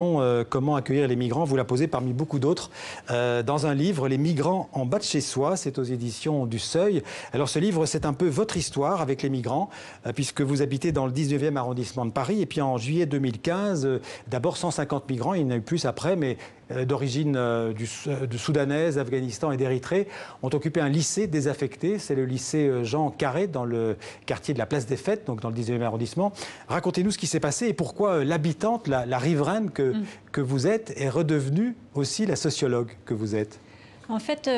Comment accueillir les migrants, vous la posez parmi beaucoup d'autres dans un livre, Les migrants en bas de chez soi, c'est aux éditions du Seuil. Alors ce livre, c'est un peu votre histoire avec les migrants, puisque vous habitez dans le 19e arrondissement de Paris, et puis en juillet 2015, d'abord 150 migrants, il y en a eu plus après, mais d'origine de soudanaise, Afghanistan et d'Érythrée, ont occupé un lycée désaffecté, c'est le lycée Jean Carré, dans le quartier de la Place des Fêtes, donc dans le 19e arrondissement. Racontez-nous ce qui s'est passé et pourquoi l'habitante, la riveraine que vous êtes est redevenue aussi la sociologue que vous êtes. En fait, depuis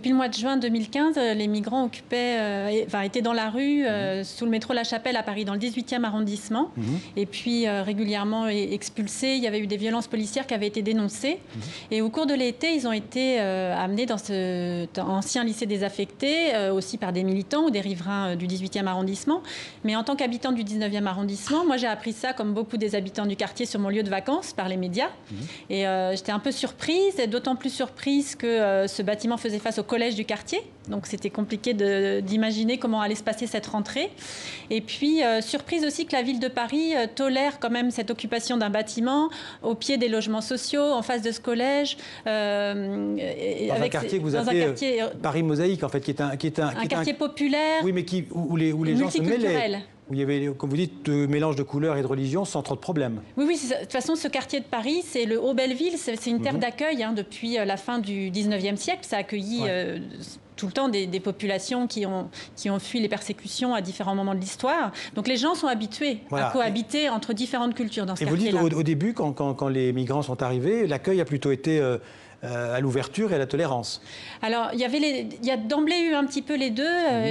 le mois de juin 2015, les migrants étaient dans la rue, sous le métro La Chapelle à Paris, dans le 18e arrondissement, et puis régulièrement expulsés. Il y avait eu des violences policières qui avaient été dénoncées. Et au cours de l'été, ils ont été amenés dans cet ancien lycée désaffecté, aussi par des militants ou des riverains du 18e arrondissement. Mais en tant qu'habitant du 19e arrondissement, moi j'ai appris ça, comme beaucoup des habitants du quartier, sur mon lieu de vacances, par les médias. Et j'étais un peu surprise, et d'autant plus surprise que ce bâtiment faisait face au collège du quartier. Donc c'était compliqué d'imaginer comment allait se passer cette rentrée. Et puis surprise aussi que la ville de Paris tolère quand même cette occupation d'un bâtiment au pied des logements sociaux, en face de ce collège. Dans un quartier que vous appelez Paris Mosaïque, en fait, qui est un quartier populaire, oui, mais où les gens se mêlent. Où il y avait, comme vous dites, mélange de couleurs et de religions sans trop de problèmes. Oui, de toute façon, ce quartier de Paris, c'est le Haut-Belleville, c'est une terre d'accueil depuis la fin du 19e siècle. Ça a accueilli tout le temps des populations qui ont fui les persécutions à différents moments de l'histoire. Donc les gens sont habitués à cohabiter entre différentes cultures dans ce quartier-là. Et vous dites, au début, quand les migrants sont arrivés, l'accueil a plutôt été à l'ouverture et à la tolérance. Alors, il y a d'emblée eu un petit peu les deux.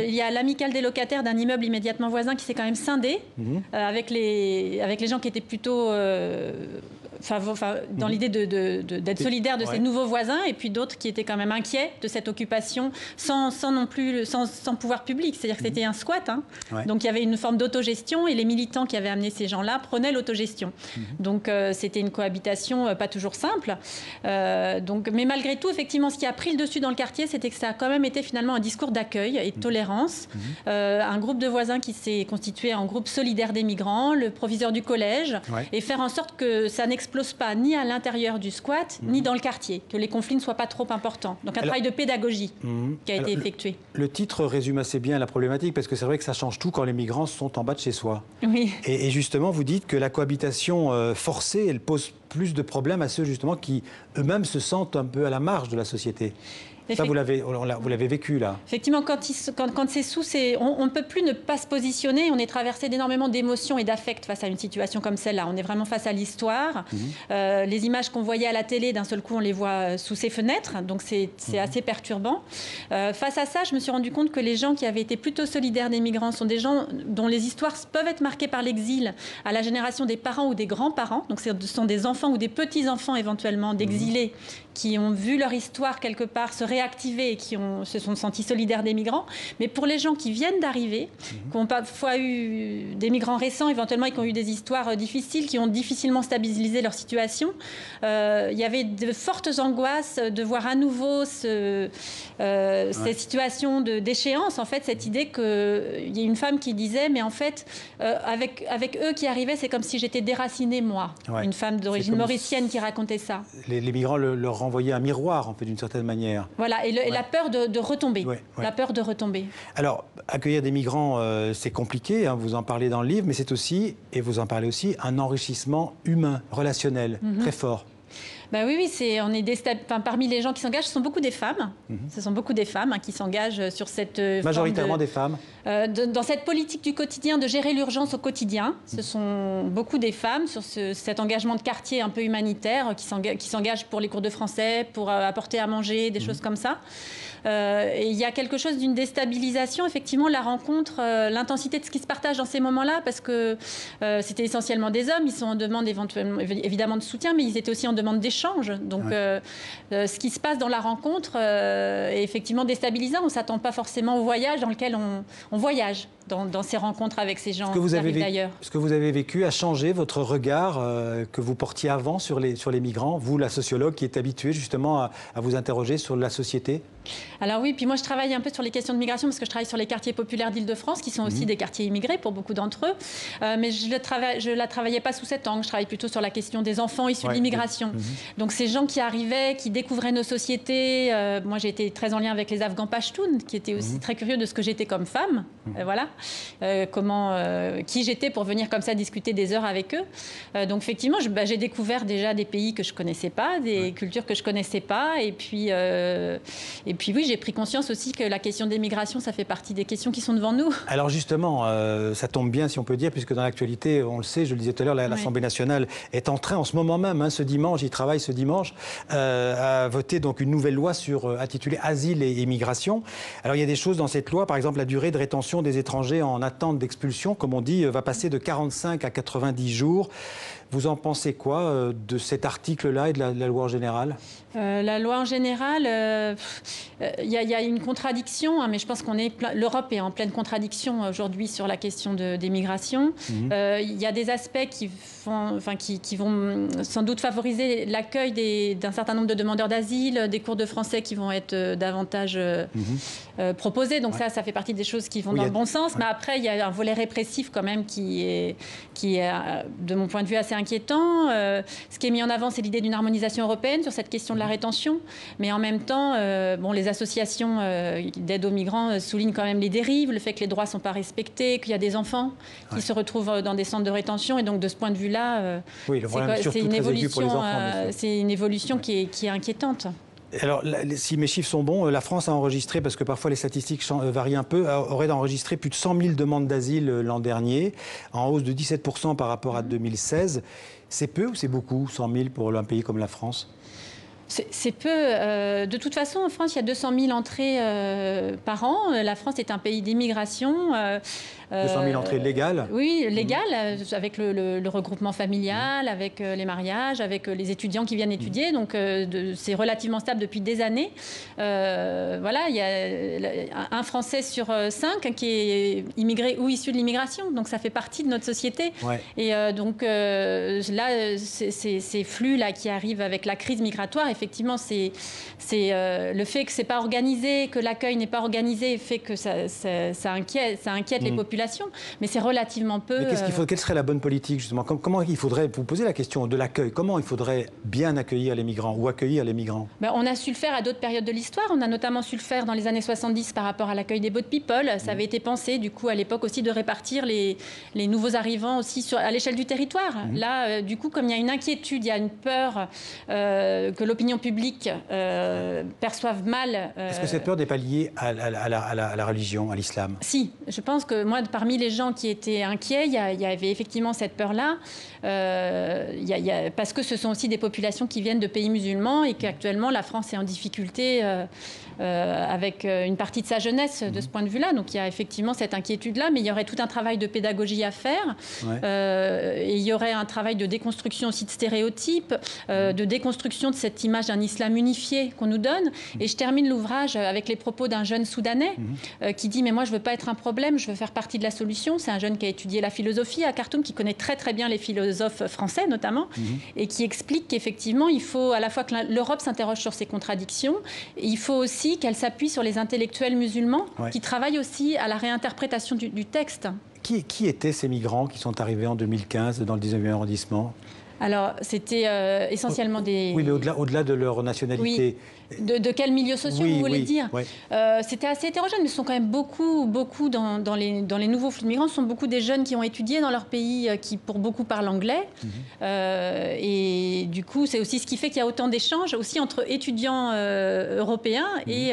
Il y a l'amicale des locataires d'un immeuble immédiatement voisin qui s'est quand même scindé, avec les gens qui étaient plutôt dans l'idée d'être solidaires de ces nouveaux voisins, et puis d'autres qui étaient quand même inquiets de cette occupation sans pouvoir public. C'est-à-dire que c'était un squat. Donc il y avait une forme d'autogestion, et les militants qui avaient amené ces gens-là prenaient l'autogestion. Donc c'était une cohabitation pas toujours simple. Mais malgré tout, effectivement, ce qui a pris le dessus dans le quartier, c'était que ça a quand même été finalement un discours d'accueil et de tolérance. Un groupe de voisins qui s'est constitué en groupe solidaire des migrants, le proviseur du collège, et faire en sorte que ça n'explose pas ni à l'intérieur du squat, ni dans le quartier, que les conflits ne soient pas trop importants. Donc un travail de pédagogie qui a été effectué. Le titre résume assez bien la problématique, parce que c'est vrai que ça change tout quand les migrants sont en bas de chez soi. Oui. Et justement, vous dites que la cohabitation forcée, elle pose plus de problèmes à ceux justement qui eux-mêmes se sentent un peu à la marge de la société. Ça, vous l'avez vécu, là. Effectivement, quand c'est sous, on ne peut plus ne pas se positionner. On est traversé d'énormément d'émotions et d'affects face à une situation comme celle-là. On est vraiment face à l'histoire. Les images qu'on voyait à la télé, d'un seul coup, on les voit sous ses fenêtres. Donc, c'est assez perturbant. Face à ça, je me suis rendu compte que les gens qui avaient été plutôt solidaires des migrants sont des gens dont les histoires peuvent être marquées par l'exil à la génération des parents ou des grands-parents. Donc, ce sont des enfants ou des petits-enfants, éventuellement, d'exilés qui ont vu leur histoire, quelque part, se réactiver et qui se sont sentis solidaires des migrants. Mais pour les gens qui viennent d'arriver, qui ont parfois eu des migrants récents, éventuellement, et qui ont eu des histoires difficiles, qui ont difficilement stabilisé leur situation, il y avait de fortes angoisses de voir à nouveau ces situations d'échéance. En fait, cette idée qu'il y a une femme qui disait, mais en fait, avec eux qui arrivaient, c'est comme si j'étais déracinée, moi. Une femme d'origine mauricienne qui racontait ça. Les migrants leur renvoyaient un miroir, en fait, d'une certaine manière. Voilà, et la peur de retomber. La peur de retomber. Alors, accueillir des migrants, c'est compliqué, vous en parlez dans le livre, mais c'est aussi, et vous en parlez aussi, un enrichissement humain, relationnel, très fort. Ben oui, parmi les gens qui s'engagent, ce sont beaucoup des femmes. Ce sont beaucoup des femmes qui s'engagent sur cette majoritairement des femmes. Dans cette politique du quotidien, de gérer l'urgence au quotidien. Ce sont beaucoup des femmes sur cet engagement de quartier un peu humanitaire qui s'engagent pour les cours de français, pour apporter à manger, des choses comme ça. Et il y a quelque chose d'une déstabilisation, effectivement, la rencontre, l'intensité de ce qui se partage dans ces moments-là, parce que c'était essentiellement des hommes. Ils sont en demande évidemment de soutien, mais ils étaient aussi en demande d'échange. change. Donc, ce qui se passe dans la rencontre est effectivement déstabilisant. On ne s'attend pas forcément au voyage dans lequel on voyage. Dans ces rencontres avec ces gens qui arrivent d'ailleurs. Ce que vous avez vécu a changé votre regard que vous portiez avant sur les migrants, vous, la sociologue qui est habituée justement à vous interroger sur la société? Alors oui, puis moi je travaille un peu sur les questions de migration parce que je travaille sur les quartiers populaires d'Île-de-France qui sont aussi des quartiers immigrés pour beaucoup d'entre eux. Mais je ne la travaillais pas sous cet angle, je travaille plutôt sur la question des enfants issus de l'immigration. Donc ces gens qui arrivaient, qui découvraient nos sociétés, moi j'ai été très en lien avec les Afghans Pashtuns qui étaient aussi très curieux de ce que j'étais comme femme, voilà, qui j'étais pour venir comme ça discuter des heures avec eux. Donc effectivement, j'ai découvert déjà des pays que je ne connaissais pas, des cultures que je ne connaissais pas et puis oui, j'ai pris conscience aussi que la question des migrations, ça fait partie des questions qui sont devant nous. Alors justement, ça tombe bien si on peut dire, puisque dans l'actualité, on le sait, je le disais tout à l'heure, l'Assemblée nationale est en train, en ce moment même, ce dimanche, il travaille ce dimanche, à voter donc une nouvelle loi intitulée Asile et immigration. Alors il y a des choses dans cette loi, par exemple la durée de rétention des étrangers en attente d'expulsion, comme on dit, va passer de 45 à 90 jours. Vous en pensez quoi de cet article-là et de la loi en général? La loi en général, il y a une contradiction, mais je pense l'Europe est en pleine contradiction aujourd'hui sur la question des migrations. Il y a des aspects qui vont sans doute favoriser l'accueil d'un certain nombre de demandeurs d'asile, des cours de français qui vont être davantage proposés. Donc ça fait partie des choses qui vont dans le bon sens. Mais après, il y a un volet répressif quand même qui est de mon point de vue, assez inquiétant. Ce qui est mis en avant, c'est l'idée d'une harmonisation européenne sur cette question de la rétention. Mais en même temps, les associations d'aide aux migrants soulignent quand même les dérives, le fait que les droits ne sont pas respectés, qu'il y a des enfants qui se retrouvent dans des centres de rétention. Et donc, de ce point de vue-là, c'est une évolution qui est inquiétante. Alors, si mes chiffres sont bons, la France a enregistré, parce que parfois les statistiques varient un peu, aurait enregistré plus de 100 000 demandes d'asile l'an dernier, en hausse de 17% par rapport à 2016. C'est peu ou c'est beaucoup, 100 000 pour un pays comme la France ? C'est peu. De toute façon, en France, il y a 200 000 entrées par an. La France est un pays d'immigration. 200 000 entrées légales? Oui, légales, avec le regroupement familial, avec les mariages, avec les étudiants qui viennent étudier. Donc, c'est relativement stable depuis des années. Voilà, il y a un Français sur 5 qui est immigré ou issu de l'immigration. Donc, ça fait partie de notre société. Et donc, là, ces flux-là qui arrivent avec la crise migratoire, effectivement, c'est le fait que c'est pas organisé, que l'accueil n'est pas organisé, fait que ça inquiète les populations. Mais c'est relativement peu. Mais quelle serait la bonne politique, justement? Comment il faudrait, vous posez la question de l'accueil, comment il faudrait bien accueillir les migrants ou accueillir les migrants? On a su le faire à d'autres périodes de l'histoire. On a notamment su le faire dans les années 70 par rapport à l'accueil des boat people. Ça avait été pensé, du coup, à l'époque aussi, de répartir les nouveaux arrivants aussi à l'échelle du territoire. Là, du coup, comme il y a une inquiétude, il y a une peur que l'opinion publique perçoive mal. Est-ce que cette peur n'est pas liée à la religion, à l'islam? Si, je pense que moi, parmi les gens qui étaient inquiets, il y avait effectivement cette peur-là, parce que ce sont aussi des populations qui viennent de pays musulmans et qu'actuellement la France est en difficulté avec une partie de sa jeunesse de ce point de vue-là. Donc il y a effectivement cette inquiétude-là, mais il y aurait tout un travail de pédagogie à faire. Et il y aurait un travail de déconstruction aussi de stéréotypes, de déconstruction de cette image d'un islam unifié qu'on nous donne. Et je termine l'ouvrage avec les propos d'un jeune Soudanais qui dit « Mais moi, je ne veux pas être un problème, je veux faire partie de la solution ». C'est un jeune qui a étudié la philosophie à Khartoum, qui connaît très très bien les philosophes français notamment, et qui explique qu'effectivement, il faut à la fois que l'Europe s'interroge sur ses contradictions, et il faut aussi qu'elle s'appuie sur les intellectuels musulmans qui travaillent aussi à la réinterprétation du texte. Qui étaient ces migrants qui sont arrivés en 2015 dans le 19e arrondissement? Alors, c'était essentiellement des... Oui, mais au-delà de leur nationalité... Oui. De quels milieux sociaux vous voulez dire? C'était assez hétérogène, mais ce sont quand même beaucoup dans les nouveaux flux de migrants, ce sont beaucoup des jeunes qui ont étudié dans leur pays, qui pour beaucoup parlent anglais. Et du coup, c'est aussi ce qui fait qu'il y a autant d'échanges aussi entre étudiants européens et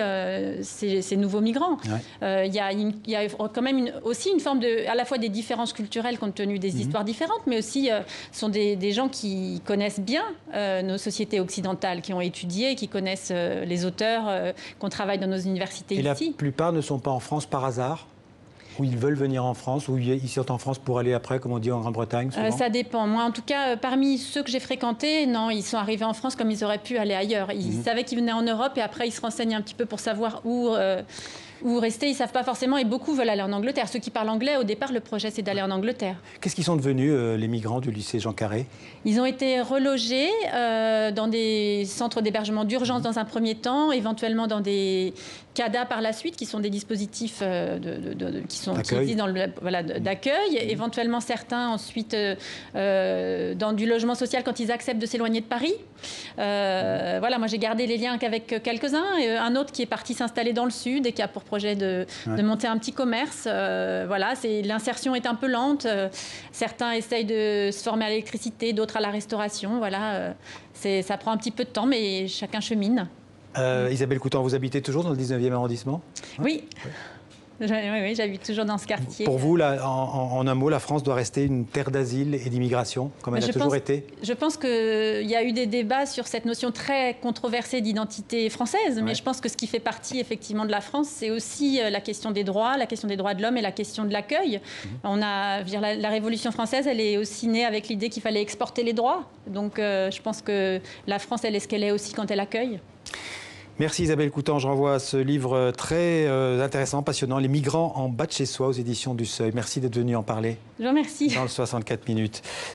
ces nouveaux migrants. Il y a quand même aussi une forme à la fois des différences culturelles compte tenu des histoires différentes, mais aussi ce sont des gens qui connaissent bien nos sociétés occidentales, qui ont étudié, qui connaissent les auteurs qu'on travaille dans nos universités ici. Et la plupart ne sont pas en France par hasard? Ou ils veulent venir en France, ou ils sortent en France pour aller après, comme on dit en Grande-Bretagne souvent? Ça dépend. Moi, en tout cas, parmi ceux que j'ai fréquentés, non, ils sont arrivés en France comme ils auraient pu aller ailleurs. Ils savaient qu'ils venaient en Europe et après, ils se renseignent un petit peu pour savoir où rester. Ils ne savent pas forcément et beaucoup veulent aller en Angleterre. Ceux qui parlent anglais, au départ, le projet, c'est d'aller en Angleterre. Qu'est-ce qu'ils sont devenus, les migrants du lycée Jean Carré? Ils ont été relogés dans des centres d'hébergement d'urgence dans un premier temps, éventuellement dans des CADA par la suite, qui sont des dispositifs qui existent d'accueil. Éventuellement, certains ensuite dans du logement social quand ils acceptent de s'éloigner de Paris. Voilà, moi j'ai gardé les liens qu'avec quelques-uns. Un autre qui est parti s'installer dans le sud et qui a pour projet de monter un petit commerce. Voilà, l'insertion est un peu lente. Certains essayent de se former à l'électricité, d'autres à la restauration. Voilà, ça prend un petit peu de temps, mais chacun chemine. Isabelle Coutan, vous habitez toujours dans le 19e arrondissement? Oui. Oui, j'habite toujours dans ce quartier. Pour vous, là, en un mot, la France doit rester une terre d'asile et d'immigration, comme elle a toujours été? Je pense qu'il y a eu des débats sur cette notion très controversée d'identité française, mais je pense que ce qui fait partie effectivement de la France, c'est aussi la question des droits de l'homme et la question de l'accueil. La Révolution française, elle est aussi née avec l'idée qu'il fallait exporter les droits. Donc je pense que la France, elle est ce qu'elle est aussi quand elle accueille. Merci Isabelle Coutan. Je renvoie à ce livre très intéressant, passionnant, Les migrants en bas de chez soi, aux éditions du Seuil. Merci d'être venue en parler. Je vous remercie. Dans le 64 minutes.